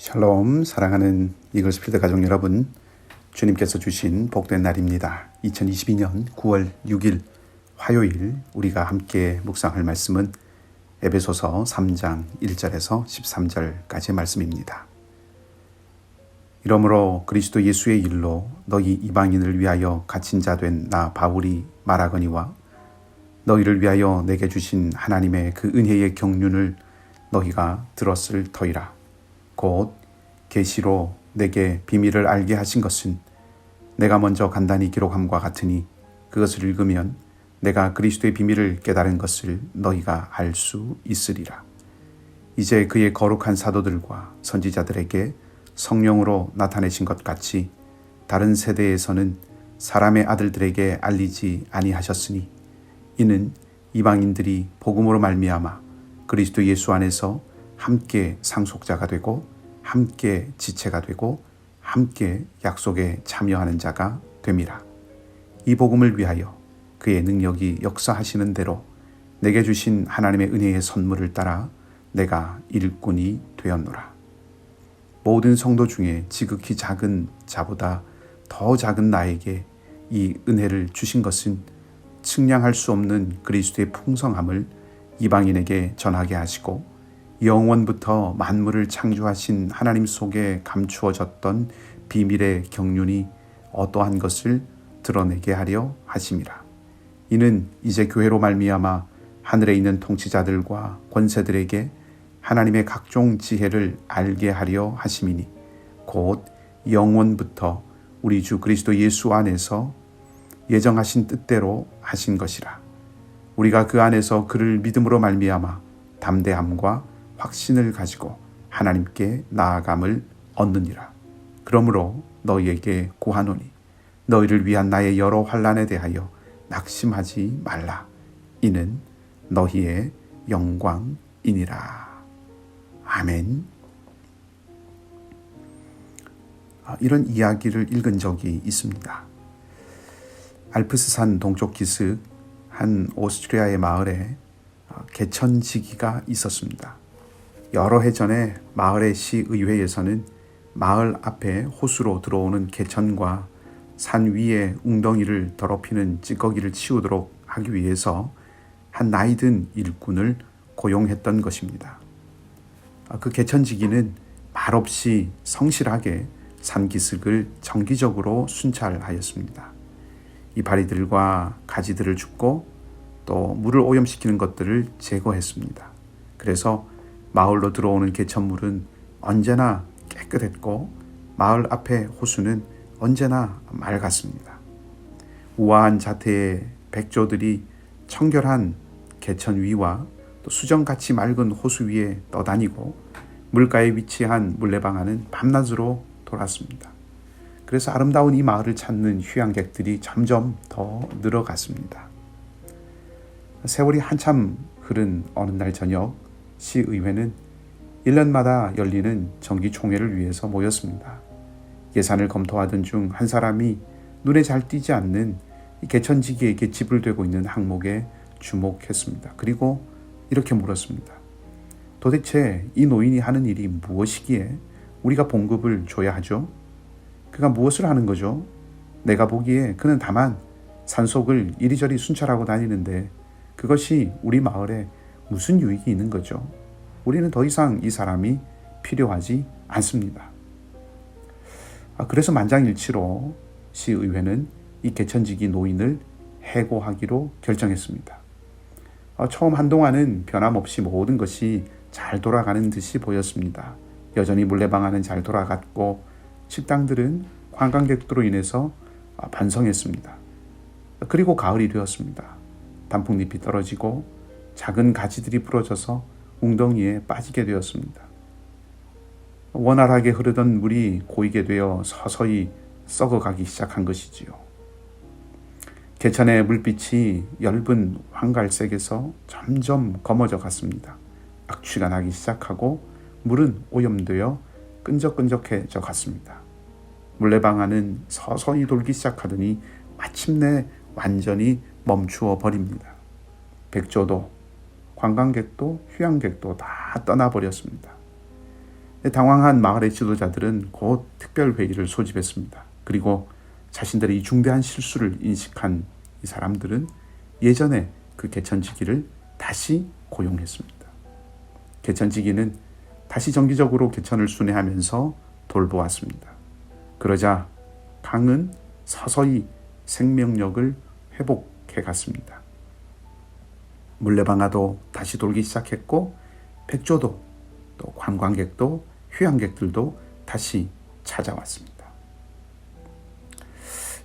샬롬, 사랑하는 이글스필드 가족 여러분, 주님께서 주신 복된 날입니다. 2022년 9월 6일 화요일 우리가 함께 묵상할 말씀은 에베소서 3장 1절에서 13절까지의 말씀입니다. 이러므로 그리스도 예수의 일로 너희 이방인을 위하여 갇힌 자 된 나 바울이 말하거니와 너희를 위하여 내게 주신 하나님의 그 은혜의 경륜을 너희가 들었을 터이라. 곧 계시로 내게 비밀을 알게 하신 것은 내가 먼저 간단히 기록함과 같으니 그것을 읽으면 내가 그리스도의 비밀을 깨달은 것을 너희가 알 수 있으리라. 이제 그의 거룩한 사도들과 선지자들에게 성령으로 나타내신 것 같이 다른 세대에서는 사람의 아들들에게 알리지 아니하셨으니 이는 이방인들이 복음으로 말미암아 그리스도 예수 안에서 함께 상속자가 되고 함께 지체가 되고 함께 약속에 참여하는 자가 됨이라. 이 복음을 위하여 그의 능력이 역사하시는 대로 내게 주신 하나님의 은혜의 선물을 따라 내가 일꾼이 되었노라. 모든 성도 중에 지극히 작은 자보다 더 작은 나에게 이 은혜를 주신 것은 측량할 수 없는 그리스도의 풍성함을 이방인에게 전하게 하시고 영원부터 만물을 창조하신 하나님 속에 감추어졌던 비밀의 경륜이 어떠한 것을 드러내게 하려 하심이라. 이는 이제 교회로 말미암아 하늘에 있는 통치자들과 권세들에게 하나님의 각종 지혜를 알게 하려 하심이니 곧 영원부터 우리 주 그리스도 예수 안에서 예정하신 뜻대로 하신 것이라. 우리가 그 안에서 그를 믿음으로 말미암아 담대함과 확신을 가지고 하나님께 나아감을 얻느니라. 그러므로 너희에게 고하노니 너희를 위한 나의 여러 환난에 대하여 낙심하지 말라. 이는 너희의 영광이니라. 아멘. 이런 이야기를 읽은 적이 있습니다. 알프스산 동쪽 기슭 한 오스트리아의 마을에 개천지기가 있었습니다. 여러 해 전에 마을의 시의회에서는 마을 앞에 호수로 들어오는 개천과 산 위에 웅덩이를 더럽히는 찌꺼기를 치우도록 하기 위해서 한 나이든 일꾼을 고용했던 것입니다. 그 개천지기는 말없이 성실하게 산기슭을 정기적으로 순찰하였습니다. 이파리들과 가지들을 줍고 또 물을 오염시키는 것들을 제거했습니다. 그래서 마을로 들어오는 개천물은 언제나 깨끗했고 마을 앞의 호수는 언제나 맑았습니다. 우아한 자태의 백조들이 청결한 개천 위와 또 수정같이 맑은 호수 위에 떠다니고 물가에 위치한 물레방아는 밤낮으로 돌았습니다. 그래서 아름다운 이 마을을 찾는 휴양객들이 점점 더 늘어갔습니다. 세월이 한참 흐른 어느 날 저녁 시의회는 1년마다 열리는 정기총회를 위해서 모였습니다. 예산을 검토하던 중 한 사람이 눈에 잘 띄지 않는 개천지기에게 지불되고 있는 항목에 주목했습니다. 그리고 이렇게 물었습니다. 도대체 이 노인이 하는 일이 무엇이기에 우리가 봉급을 줘야 하죠? 그가 무엇을 하는 거죠? 내가 보기에 그는 다만 산속을 이리저리 순찰하고 다니는데 그것이 우리 마을에 무슨 유익이 있는 거죠? 우리는 더 이상 이 사람이 필요하지 않습니다. 그래서 만장일치로 시의회는 이 개천지기 노인을 해고하기로 결정했습니다. 처음 한동안은 변함없이 모든 것이 잘 돌아가는 듯이 보였습니다. 여전히 물레방아는 잘 돌아갔고 식당들은 관광객들로 인해서 반성했습니다. 그리고 가을이 되었습니다. 단풍잎이 떨어지고 작은 가지들이 부러져서 웅덩이에 빠지게 되었습니다. 원활하게 흐르던 물이 고이게 되어 서서히 썩어가기 시작한 것이지요. 개천의 물빛이 엷은 황갈색에서 점점 검어져 갔습니다. 악취가 나기 시작하고 물은 오염되어 끈적끈적해져 갔습니다. 물레방아는 서서히 돌기 시작하더니 마침내 완전히 멈추어 버립니다. 백조도 관광객도 휴양객도 다 떠나버렸습니다. 당황한 마을의 지도자들은 곧 특별회의를 소집했습니다. 그리고 자신들의 이 중대한 실수를 인식한 이 사람들은 예전에 그 개천지기를 다시 고용했습니다. 개천지기는 다시 정기적으로 개천을 순회하면서 돌보았습니다. 그러자 강은 서서히 생명력을 회복해 갔습니다. 물레방아도 다시 돌기 시작했고 백조도 또 관광객도 휴양객들도 다시 찾아왔습니다.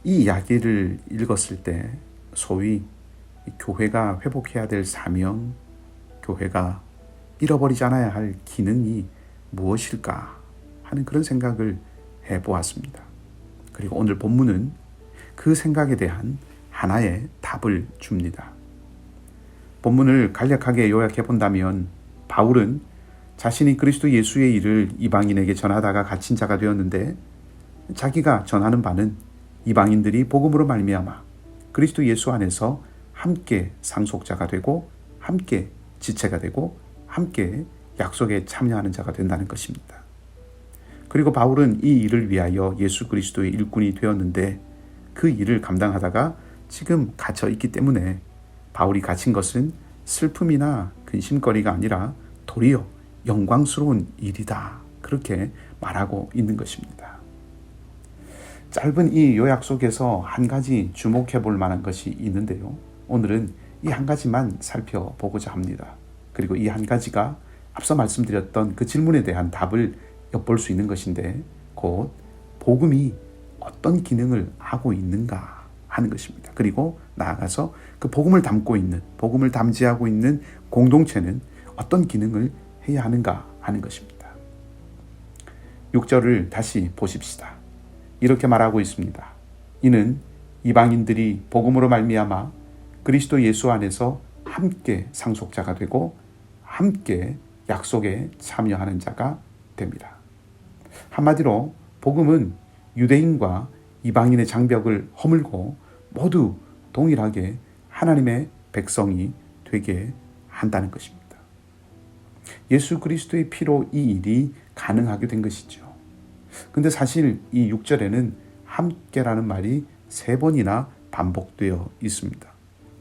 이 이야기를 읽었을 때 소위 교회가 회복해야 될 사명, 교회가 잃어버리지 않아야 할 기능이 무엇일까 하는 그런 생각을 해보았습니다. 그리고 오늘 본문은 그 생각에 대한 하나의 답을 줍니다. 본문을 간략하게 요약해 본다면 바울은 자신이 그리스도 예수의 일을 이방인에게 전하다가 갇힌 자가 되었는데 자기가 전하는 바는 이방인들이 복음으로 말미암아 그리스도 예수 안에서 함께 상속자가 되고 함께 지체가 되고 함께 약속에 참여하는 자가 된다는 것입니다. 그리고 바울은 이 일을 위하여 예수 그리스도의 일꾼이 되었는데 그 일을 감당하다가 지금 갇혀 있기 때문에 바울이 갇힌 것은 슬픔이나 근심거리가 아니라 도리어 영광스러운 일이다. 그렇게 말하고 있는 것입니다. 짧은 이 요약 속에서 한 가지 주목해 볼 만한 것이 있는데요. 오늘은 이 한 가지만 살펴보고자 합니다. 그리고 이 한 가지가 앞서 말씀드렸던 그 질문에 대한 답을 엿볼 수 있는 것인데 곧 복음이 어떤 기능을 하고 있는가 하는 것입니다. 그리고 나아가서 그 복음을 담고 있는, 복음을 담지하고 있는 공동체는 어떤 기능을 해야 하는가 하는 것입니다. 6절을 다시 보십시다. 이렇게 말하고 있습니다. 이는 이방인들이 복음으로 말미암아 그리스도 예수 안에서 함께 상속자가 되고 함께 약속에 참여하는 자가 됩니다. 한마디로 복음은 유대인과 이방인의 장벽을 허물고 모두 동일하게 하나님의 백성이 되게 한다는 것입니다. 예수 그리스도의 피로 이 일이 가능하게 된 것이죠. 근데 사실 이 6절에는 함께라는 말이 3번이나 반복되어 있습니다.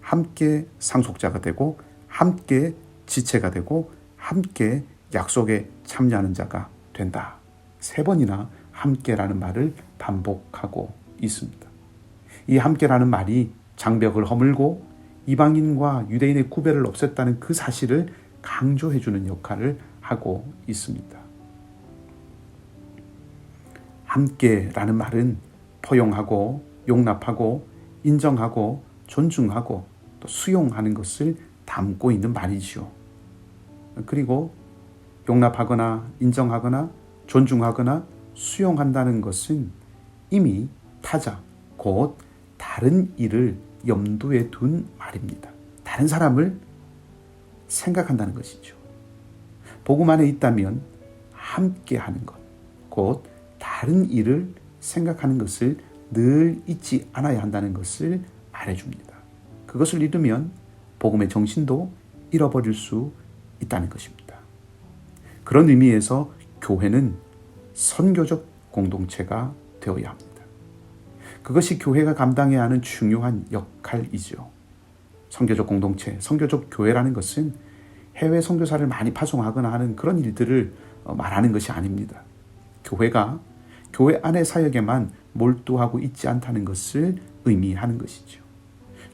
함께 상속자가 되고 함께 지체가 되고 함께 약속에 참여하는 자가 된다. 3번이나 함께라는 말을 반복하고 있습니다. 이 함께라는 말이 장벽을 허물고 이방인과 유대인의 구별을 없앴다는 그 사실을 강조해주는 역할을 하고 있습니다. 함께라는 말은 포용하고 용납하고 인정하고 존중하고 또 수용하는 것을 담고 있는 말이죠. 그리고 용납하거나 인정하거나 존중하거나 수용한다는 것은 이미 타자, 곧 다른 이를 염두에 둔 말입니다. 다른 사람을 생각한다는 것이죠. 복음 안에 있다면 함께 하는 것, 곧 다른 일을 생각하는 것을 늘 잊지 않아야 한다는 것을 말해줍니다. 그것을 잃으면 복음의 정신도 잃어버릴 수 있다는 것입니다. 그런 의미에서 교회는 선교적 공동체가 되어야 합니다. 그것이 교회가 감당해야 하는 중요한 역할이죠. 선교적 공동체, 선교적 교회라는 것은 해외 선교사를 많이 파송하거나 하는 그런 일들을 말하는 것이 아닙니다. 교회가 교회 안의 사역에만 몰두하고 있지 않다는 것을 의미하는 것이죠.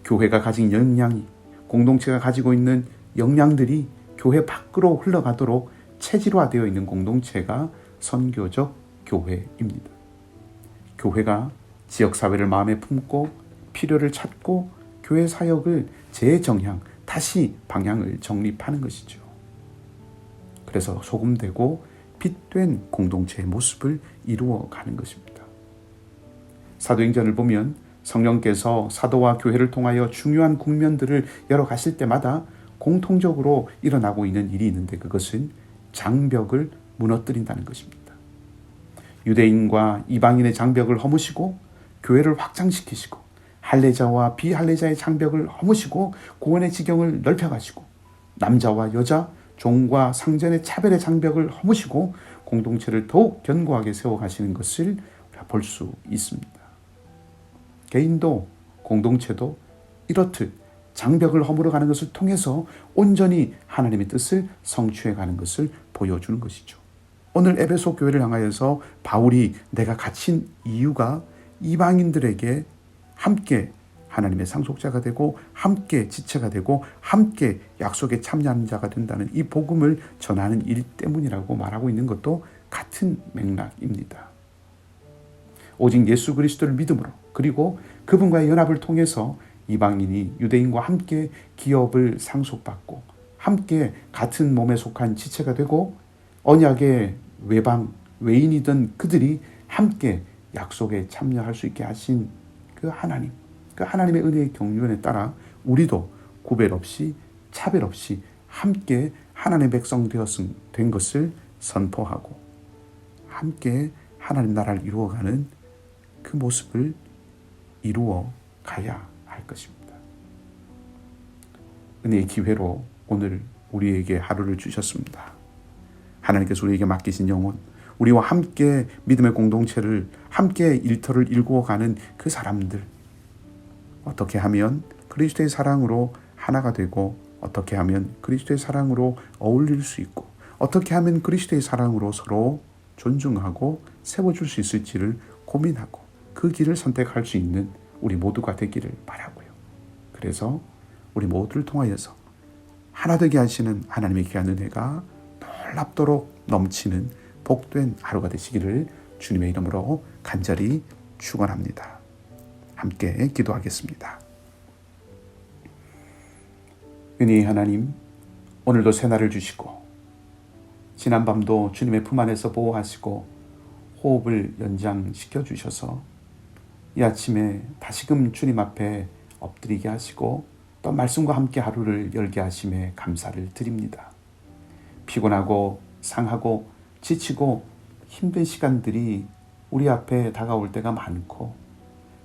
교회가 가진 역량이, 공동체가 가지고 있는 역량들이 교회 밖으로 흘러가도록 체질화되어 있는 공동체가 선교적 교회입니다. 교회가 지역사회를 마음에 품고 필요를 찾고 교회 사역을 재정향, 다시 방향을 정립하는 것이죠. 그래서 소금되고 빛된 공동체의 모습을 이루어가는 것입니다. 사도행전을 보면 성령께서 사도와 교회를 통하여 중요한 국면들을 열어가실 때마다 공통적으로 일어나고 있는 일이 있는데 그것은 장벽을 무너뜨린다는 것입니다. 유대인과 이방인의 장벽을 허무시고 교회를 확장시키시고 할례자와 비할례자의 장벽을 허무시고 구원의 지경을 넓혀가시고 남자와 여자, 종과 상전의 차별의 장벽을 허무시고 공동체를 더욱 견고하게 세워가시는 것을 우리가 볼 수 있습니다. 개인도 공동체도 이렇듯 장벽을 허물어가는 것을 통해서 온전히 하나님의 뜻을 성취해가는 것을 보여주는 것이죠. 오늘 에베소 교회를 향하여서 바울이 내가 갇힌 이유가 이방인들에게 함께 하나님의 상속자가 되고 함께 지체가 되고 함께 약속에 참여하는 자가 된다는 이 복음을 전하는 일 때문이라고 말하고 있는 것도 같은 맥락입니다. 오직 예수 그리스도를 믿음으로 그리고 그분과의 연합을 통해서 이방인이 유대인과 함께 기업을 상속받고 함께 같은 몸에 속한 지체가 되고 언약의 외인이던 그들이 함께 약속에 참여할 수 있게 하신 그 하나님, 그 하나님의 은혜의 경륜에 따라 우리도 구별 없이 차별 없이 함께 하나님의 백성 된 것을 선포하고 함께 하나님 나라를 이루어가는 그 모습을 이루어 가야 할 것입니다. 은혜의 기회로 오늘 우리에게 하루를 주셨습니다. 하나님께서 우리에게 맡기신 영혼, 우리와 함께 믿음의 공동체를 함께 일터를 일구어가는 그 사람들, 어떻게 하면 그리스도의 사랑으로 하나가 되고 어떻게 하면 그리스도의 사랑으로 어울릴 수 있고 어떻게 하면 그리스도의 사랑으로 서로 존중하고 세워줄 수 있을지를 고민하고 그 길을 선택할 수 있는 우리 모두가 되기를 바라고요. 그래서 우리 모두를 통하여서 하나 되게 하시는 하나님의 귀한 은혜가 놀랍도록 넘치는 복된 하루가 되시기를 주님의 이름으로 간절히 축원합니다. 함께 기도하겠습니다. 은혜의 하나님, 오늘도 새날을 주시고 지난밤도 주님의 품 안에서 보호하시고 호흡을 연장시켜 주셔서 이 아침에 다시금 주님 앞에 엎드리게 하시고 또 말씀과 함께 하루를 열게 하심에 감사를 드립니다. 피곤하고 상하고 지치고 힘든 시간들이 우리 앞에 다가올 때가 많고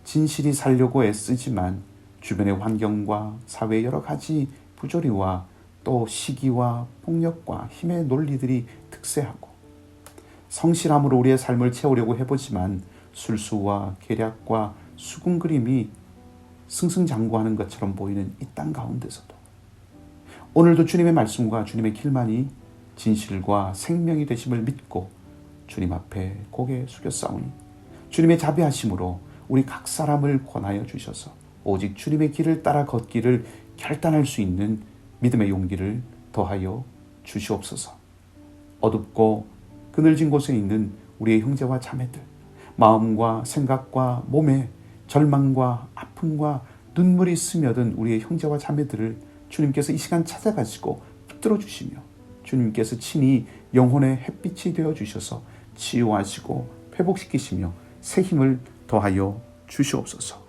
진실이 살려고 애쓰지만 주변의 환경과 사회의 여러 가지 부조리와 또 시기와 폭력과 힘의 논리들이 득세하고 성실함으로 우리의 삶을 채우려고 해보지만 술수와 계략과 수군그림이 승승장구하는 것처럼 보이는 이 땅 가운데서도 오늘도 주님의 말씀과 주님의 길만이 진실과 생명이 되심을 믿고 주님 앞에 고개 숙여 싸우니 주님의 자비하심으로 우리 각 사람을 권하여 주셔서 오직 주님의 길을 따라 걷기를 결단할 수 있는 믿음의 용기를 더하여 주시옵소서. 어둡고 그늘진 곳에 있는 우리의 형제와 자매들, 마음과 생각과 몸에 절망과 아픔과 눈물이 스며든 우리의 형제와 자매들을 주님께서 이 시간 찾아가시고 붙들어 주시며 주님께서 친히 영혼의 햇빛이 되어 주셔서 치유하시고 회복시키시며 새 힘을 더하여 주시옵소서.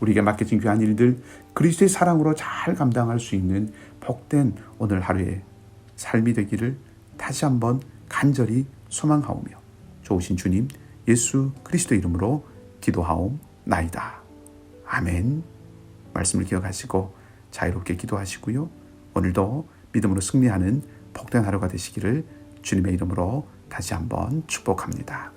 우리에게 맡겨진 귀한 일들 그리스도의 사랑으로 잘 감당할 수 있는 복된 오늘 하루의 삶이 되기를 다시 한번 간절히 소망하오며 좋으신 주님 예수 그리스도 이름으로 기도하옵나이다. 아멘. 말씀을 기억하시고 자유롭게 기도하시고요. 오늘도 믿음으로 승리하는 복된 하루가 되시기를 주님의 이름으로 다시 한번 축복합니다.